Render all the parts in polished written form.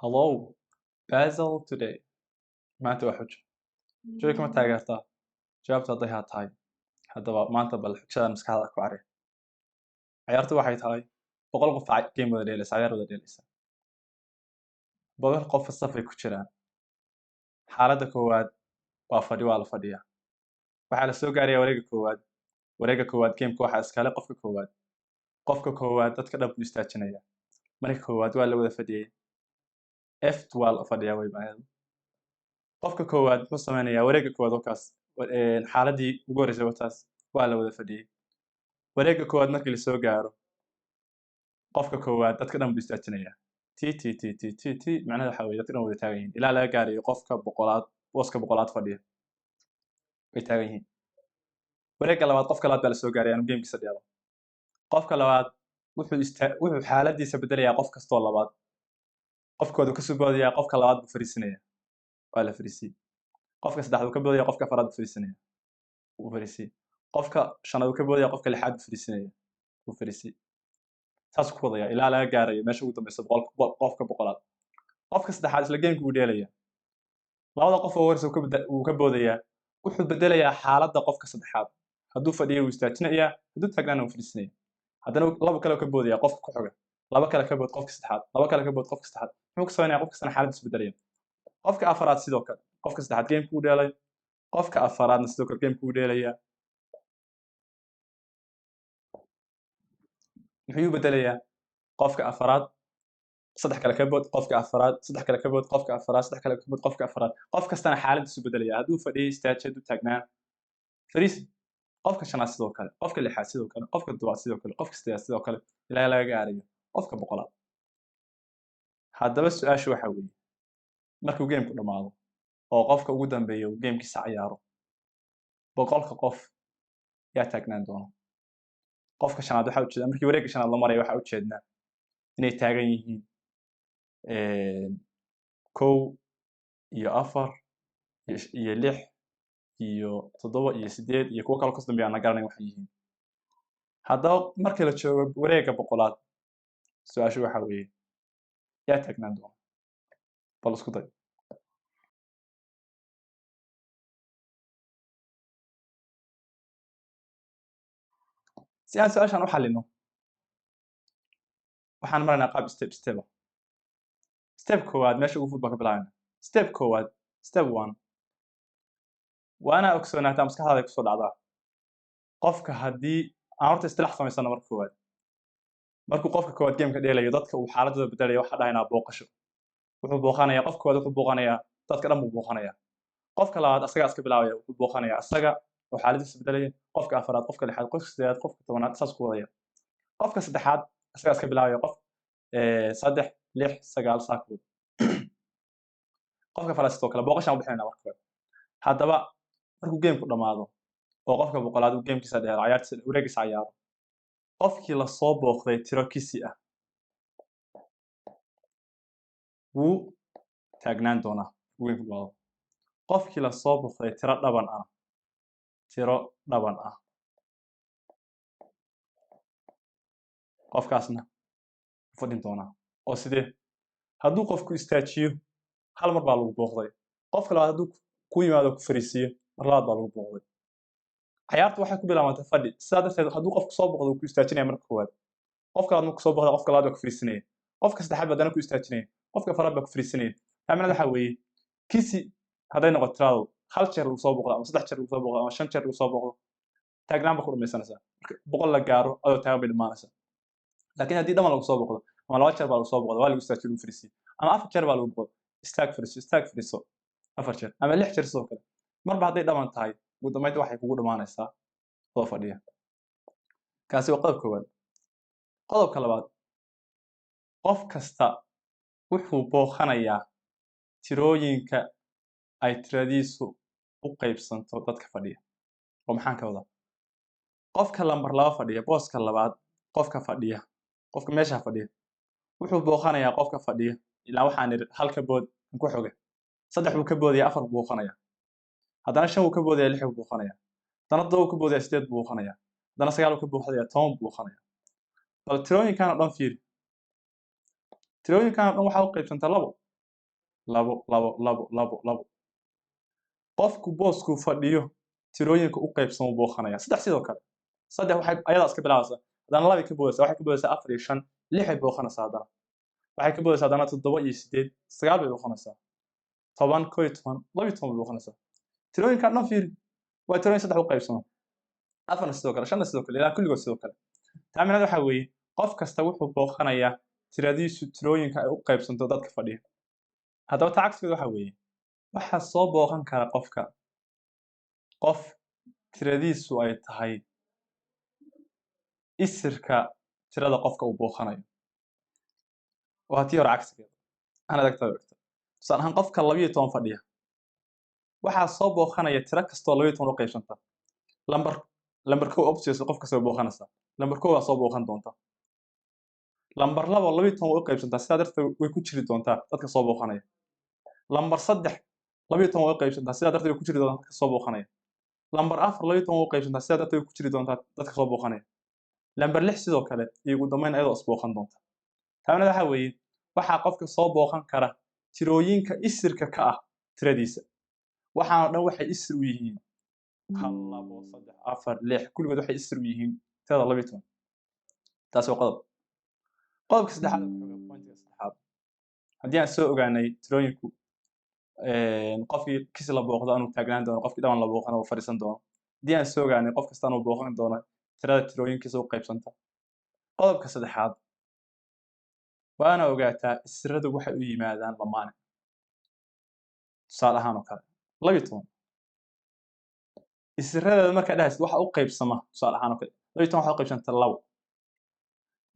Hello, Basil today. Maanta waa xujo. Xujada kama taageertaa. Jawaabtu hadday haa tahay. Haddaba maanta bal xujada maskaxda ku cari. Ciyaartu waxay tahay boqol qof game wada dheelaysa, ciyaar wada dheelaysa. Boqol qof safay ku jiraan. Xaaladda koowaad waa la fadhiyaa. Waxaa la soo gaarayaa wareegga koowaad. Wareegga koowaad gameka waxaa iskale qofka koowaad. Qofka koowaad dadka dhan buu istaajinaya. Marka koowaad waa la wada fadhiyay. F waa la fadhiyaa way macnaheedu. Qofka koowaad wuxuu sameynayaa wareegga koowaad wakaas xaaladii ugu horeysay wataas waa la wada fadhiyay. Wareegga koowaad markii la soo gaaro qofka koowaad dadka dhan buu istaajinaya. T macnaheedu waxa weeye dadka dhan wada taagan yihiin ilaa laga gaarayo qofka boqolaad fadhiya way taagan yihiin. Wareegga labaad qofka labaad baa la soo gaaraya inuu gamekiisa dheelo. Qofka labaad wuxuu xaaladiisa bedelayaa qof kastoo labaad. Qofkooda ka soo boodaya qofka labaad buu fariisinaya. waa la fariisiyay. Qofka saddexaad uu ka boodaya qofka afraad buu fariisinaya. wuu fariisiyay. Qofka shanaad uu ka boodaya qofka lixaad buu fariisinaya. wuu fariisiyay. saas ku wadaya ilaa laga gaarayo meesha ugu dambaysa qofka boqolaad. Qofka saddexaad isla gameka uu dheelaya. Labada qof oo horeysa uu ka boodaya wuxuu bedelayaa xaaladda qofka saddexaad. Hadduu fadhiyo wuu istaajinayaa, hadduu taagnaana wuu fariisinaya. Haddana laba kale ka boodaya qofka ku xiga. Laba kale ka bood qofka saddexaad. Laba kale ka bood qofka saddexaad. Muxuu ka sameeyaa qofka sana xaaladdiisa bedelaya. Qofka afraad sidoo kale qofka saddexaad gameka uu dheelay. Qofka afraadna sidoo kale gameka uu dheelaya. muxuu bedelayaa qofka afraad saddex kale ka bood qofka afraad saddex kale ka bood qofka afraad saddex kale ka bood qofka afraad. Qof kastana xaaladdiisu bedelaya. Hadduu fadhiyo istaaji, hadduu taagnaa fariisi. Qofka shanaad sidoo kale, qofka lixaad sidoo kale, qofka toddobaad sidoo kale, qofka siddeedaad sidoo kale ilaa laga gaarayo qofka boqolaad. Haddaba su-aashu waxa weeye markuu gameku dhammaado oo qofka ugu dambeeya uu gamekiisa ciyaaro boqolka qof yaa taagnaan doona. Qofka shanaad waxa ujeedaa markii wareegga shanaad la marayo waxa ujeednaa inay taagan yihiin 1 iyo 4 iyo 6 iyo 7 iyo 8 iyo kuwo kale oo kas dambeeya aan garanayn waxay yihiin. Haddaba markii la joogo wareegga boqolaad su-aashu waxa weeye yaa taagnaan doona. bal isku day. si aan su-aashan u xallino waxaan maraynaa qaab step step koowaad meesha ugu fudud baan ka bilaabana. Step koowaad step 1 waana ogsoonaata maskaxdaada ku soo dhacdaa qofka haddii aan horta istilax samaysano marka koowaad markuu qofka koowaad gameka dheelayo dadka uu xaaladooda bedelayo waxaa dhahaynaa booqasho. wuxuu booqanayaa qofka koowaad wuxuu booqanayaa dadka dhan buu booqanayaa. Qofka labaad asagaa iska bilaabaya wuxuu booqanayaa asaga oo xaaladiisa bedelaya. Qofka afraad qofka lixaad qofka siddeedaad qofka tobanaad saas ku wadaya. Qofka saddexaad asagaa iska bilaabaya qof 3 6 9 saa ku wada. qofka afraad sidoo kale booqashaan u bixinayna marka koowaad. Haddaba markuu gameku dhammaado oo qofka boqolaad uu gamekiisa dheelo ciyaartiisa wareeggiisa ciyaaro qofkii la soo booqday tiro kisi ah wuu taagnaan doonaa gameku dhammaado. Qofkii la soo booqday tiro dhaban ah qofkaasna wuu fadhin doonaa. oo sidee hadduu qofku istaajiyo hal mar baa lagu booqday. qofka labaad hadduu ku yimaado ku fariisiyo mar labaad baa lagu booqday. ciyaartu waxay ku bilaabantay fadhi. sidaa darteed hadduu qofku soo booqdo wuu ku istaajinaya marka koowaad. qofka labaad markuu soo booqdo qofka labaad baa ku fariisinaya. qofka saddexaad baa haddana ku istaajinaya. qofka afraad baa ku fariisinaya. macnaheedu waxa weeye kisi hadday noqoto tirado hal jeer lagu soo booqdo ama saddex jeer lagu soo booqdo ama 5 jeer lagu soo booqdo taagnaan baa ku dhamaysanaysaa. marka boqol la gaaro adoo taagan bay dhamaanaysaa. laakiin haddii dhaman lagu soo booqdo ama 2 jeer baa lagu soo booqdo waa lagu istaajiyo lagu fariisiyo ama 4 jeer baa lagu booqdo istaag fariiso 4 jeer ama 6 jeer sidoo kale. marba hadday dhaman tahay ugu dambeynta waxay kugu dhamaanaysaa adoo fadhiya. kaasi waa qodob koowaad. qodobka labaad qof kasta wuxuu booqanayaa tirooyinka ay tiradiisu u qaybsanto dadka fadhiya. oo maxaan ka wadaa qofka lambar 2 fadhiya booska labaad qofka fadhiya qofka meesha fadhiya wuxuu booqanayaa qofka fadhiya ilaa waxaan niri halka bood ku xoga 3 buu ka boodaya 4 buu booqanayaa. haddana 5 buu ka boodaya 6 buu booqanayaa. haddana 7 buu ka boodaya 8 buu booqanayaa. haddana 9 buu ka boodaya 10 buu booqanayaa. bal tirooyinkan oo dhan fiiri. tirooyinkan oo dhan waxa u qaybsanta 2 labo qofku boosku fadhiyo tirooyinka u qaybsan uu booqanaya saddex sidoo kale saddex waxay ayadaa iska bilaabaysaa haddana laba ka boodaysaa waxay ka boodaysaa 4 iyo 5 6 ay booqanaysaa haddana waxay ka boodaysaa haddana 7 iyo 8 9 bay booqanaysaa 10 11 12 bay booqanaysaa tirooyinkan dhan fiiri waa tirooyin saddex u qaybsan afarna sidoo kale shanna sidoo kale ilaa kulligood sidoo kale taa micnaheedu waxaa weeye qof kasta wuxuu booqanayaa tiradiisu tirooyinka ay u qaybsanto dadka fadhiya haddaba taa cagsigeedu waxaa weeye waxaa soo booqan kara qof tiradiisu ay tahay isirka tirada qofka uu booqanayo waa tii hore cagsigeeda aan adagtaa ogta tusaale ahaan qofka 12 fadhiya waxaa soo booqanaya tiro kastoo 12 u qaybsanta lambar kow obvious qof kasta way booqanaysaa lambar kow waa soo booqan doonta lambar 2 12 u qaybsanta sidaa darteed way ku jiri doontaa dadka soo booqanaya lambar 3 12 u qaybsanta sidaa darteed way ku jiri doontaa dadka soo booqanaya lambar 4 12 u qaybsanta sidaa darteed way ku jiri doontaa dadka soo booqanaya lambar 6 sidoo kale iyo ugu dambeyn ayadoo is booqan doonta taana waxa weeye waxaa qofka soo booqan kara tirooyinka isirka ka ah tiradiisa waxaana dhan waxay isir u yihiin 1 2 3 4 6 kulligood waxay isir u yihiin tirada 12 taas waa qodobka saddexaad pointiga saddexaad haddii aan soo ogaanay tirooyinku qofkii kisi la booqdo anuu taagnaan doono qofkii dhawan la booqana uu fadhiisan doono haddii aan soo ogaanay qof kasta anuu booqan doono tirada tirooyinkiisa u qaybsanta qodobka saddexaad waana ogaataa isiradu waxay u yimaadaan lamaane tusaale ahaan oo kale 12 isiradeeda markaa dhahaysid waxa u qaybsama tusaale ahaan oo kale 12 waxa u qaybsanta 2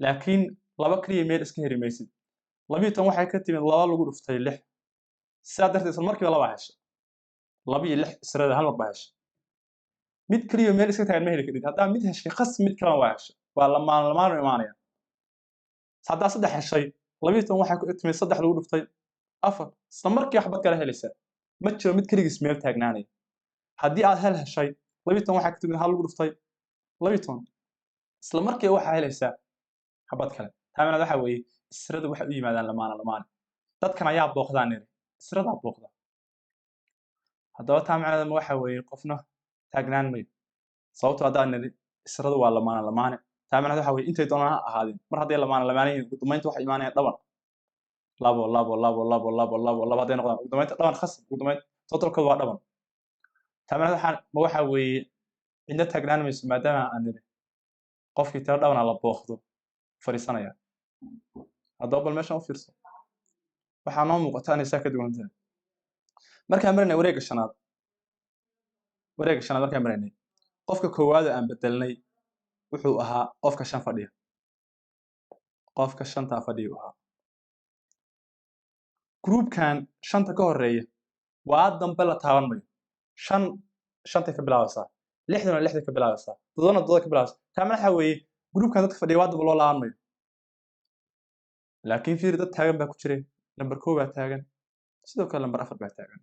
laakiin 2 kaliya meel iska heri maysid 12 waxay ka timid 2 lagu dhuftay 6 sidaa darteed isla markiiba 2 hesha 2 iyo 6 isirada hal mar baa hesha mid kaliya meel iska taagan ma heli karid haddaa mid heshay khas mid kalena waa hesha waa lamaan imaanaya haddaa 3 heshay 12 waxay ku timid 3 lagu dhuftay 4 isla markii waxbaad kala helaysaa ma jiro mid kaligiis meel taagnaanaya haddii aad hel heshay 12 waxay ka timid hal lagu dhuftay 12 isla markii waxaa helaysaa habad kale taamina waxa weeye isiradu waxay u yimaadaan lamaan dadkan ayaa booqdaan niri isirada booqda haddaba taamina waxa weeye qofna taagnaan mayo sababtoo haddaan niri isiradu waa lamaan taamina waxa weeye intay doonaan ha ahaadeen mar hadday lamaan yihiin ugu dambeynta waxa imaanaya dhaban labo hadday noqdaan ugu dambeynta dhaban khasab ugu dambeynta totalkooda waa dhaban taamina waxa weeye cidna taagnaan mayso maadaama aan niri qofkii tiro dhabana la booqdo fariisanaya haddaba bal meeshan u fiirso waxaa noo muuqata inay saa ka duwan tahay markaan marinay wareegga shanaad markaan marinay qofka koowaad aan bedelnay wuxuu ahaa qofka 5 fadhiya qofka 5 fadhiya ahaa groupkan 5 ka horeeya waa dambe la taaban mayo 5 ka bilaabaysaa 6 ka bilaabaysaa 7 ka bilaabaysaa taamina waxa weeye groupkan dadka fadhiya waa dambe loo laaban mayo laakiin fiir dad taagan baa ku jiray lambar 1 baa taagan sidoo kale lambar 4 baa taagan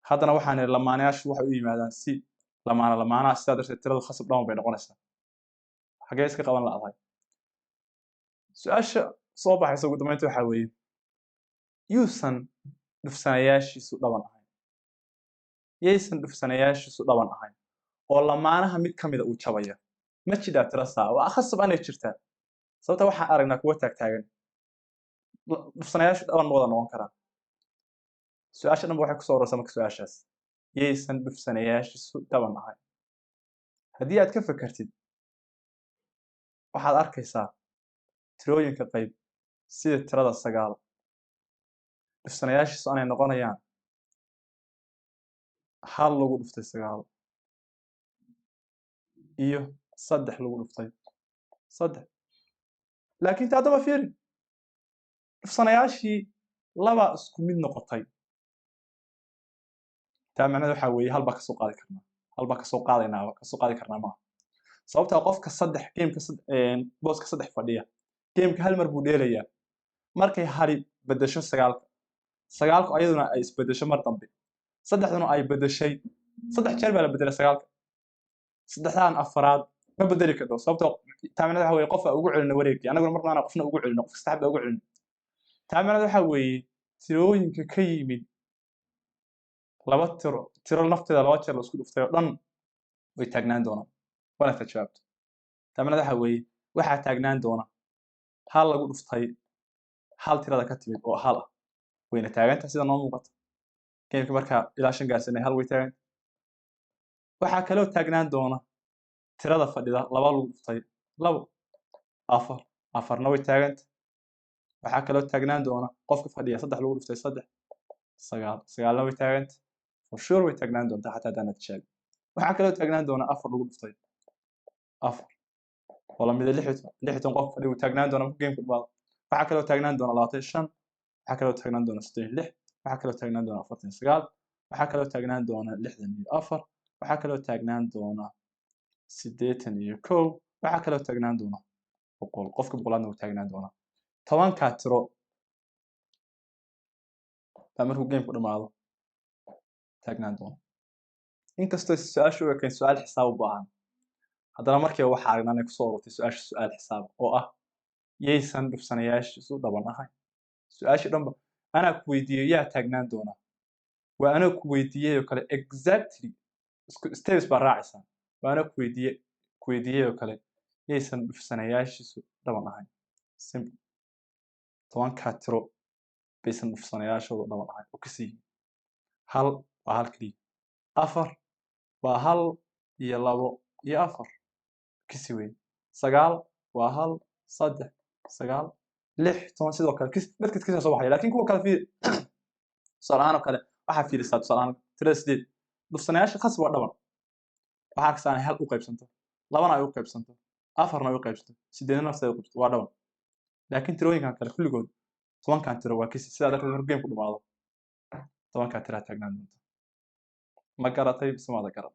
haddana waxaan niri lamaanayaashu waxay u yimaadaan si lamaanaha sidaa darteed tiradu khasab dhan bay noqonaysaa xagee iska qaban la'dahay su-aasha soo baxaysa ugu dambeynta waxaa weeye yuusan dhufsanayaashiisu dhaban ahayn yaysan dhufsanayaashiisu dhaban ahayn oo lamaanaha mid ka mida uu jabaya ma jidhaa tiro saa waa khasab anay jirtaa sababta waxaan aragnaa kuwa taagtaagan dhufsanayaashu dhaban ma wada noqon karaan su-aasha dhanba waxay kusoo urursaa marka su-aashaas yaysan dhufsanayaashiisu dhaban ahayn haddii aad ka fakartid waxaad arkaysaa tirooyinka qayb sida tirada 9 dhufsanayaashiisu anay noqonayaan 1 lagu dhuftay 9 iyo 3 lagu dhuftay 3 laakiin taa daba fiiri dhufsanayaashii 2 isku mid noqotay taa macnaheedu waxa weeye halba ka soo qaadi karnaa ma sababta qofka 3 geemka booska 3 fadhiya geemka hal mar buu dheelayaa markay hari bedesho 9 ayaduna ay isbedesho mar dambe 3duna ay bedeshay 3 jeer baa la bedelay 9 saddexdan afraad ma bedeli karo sababta taa macnaheedu waxa weeye qof ugu celino wareegii anaguna marna qofna ugu celino qof saddexda ugu celino taa macnaheedu waxa weeye tirooyinka ka yimid laba tiro nafteeda laba jeer la isku dhuftay oo dhan way taagnaan doonaan waana ta jawaabto tamana waxa weeye waxaa taagnaan doona hal lagu dhuftay hal tirada ka timid oo hal ah wayna taagantahay sida noo muuqata gameka markaa ilaa 5 gaarsanay hal way taagan waxaa kaloo taagnaan doona tirada fadhida laba lagu dhuftay labo afar afarna way taaganta waxaa kaloo taagnaan doona qofka fadhiya saddex lagu dhuftay saddex sagaalna way taaganta for sure way taagnaan doontaa xataa haddaanad sheegin waxaa kaloo taagnaan doona afar lagu dhuftay afar oo lamida 60 qof fadhi uu taagnaan doona markuu gameka dhamaado waxaa kaloo taagnaan doona 25 waxaa kaloo taagnaan doona 36 waxaa kaloo taagnaan doona 49 waxaa kaloo taagnaan doona 64 waxaa kaloo taagnaan doona 81 waxaa kaloo taagnaan doona 100 qofka boqolaadna uu taagnaan doona 10ka tiro baa markuu gameka dhamaado taagnaan doona inkastoo su'aashu ay keen su'aal xisaab u baahan haddana markii waxa aragnaa inay kusoo ururtay su'aasha su'aal xisaab oo ah yaysan dhufsanayaashiisu dhaban ahayn su'aashii dhanba anaa ku weydiiyey yaa taagnaan doona waa anaa ku weydiiyey oo kale exactly steps baa raacaysaa waa anaa ku weydiiyey oo kale yaysan dhufsanayaashiisu dhaban ahayn simple 10ka tiro baysan dhufsanayaashoodu dhaban ahayn oo kasii hal waa hal keliya afar waa hal iyo labo iyo afar kasii weyn sagaal waa hal saddex sagaal 10 sidoo kale markii kasoo baxay laakiin kuwa kale fiir salaano kale waxa fiirisaa salaano tirada 8 dhufsanayaasha khas waa dhaban waxa ka saanay hal u qaybsanto labana ay u qaybsanto afarna ay u qaybsanto 8 nafsi ay u qaybsanto waa dhaban laakiin tirooyinkan kale kulligood 10kan tiro waa kasii sidaa darteed markuu game ku dhamaado 10ka tiro taagnaan doonta ma garatay bismaada garan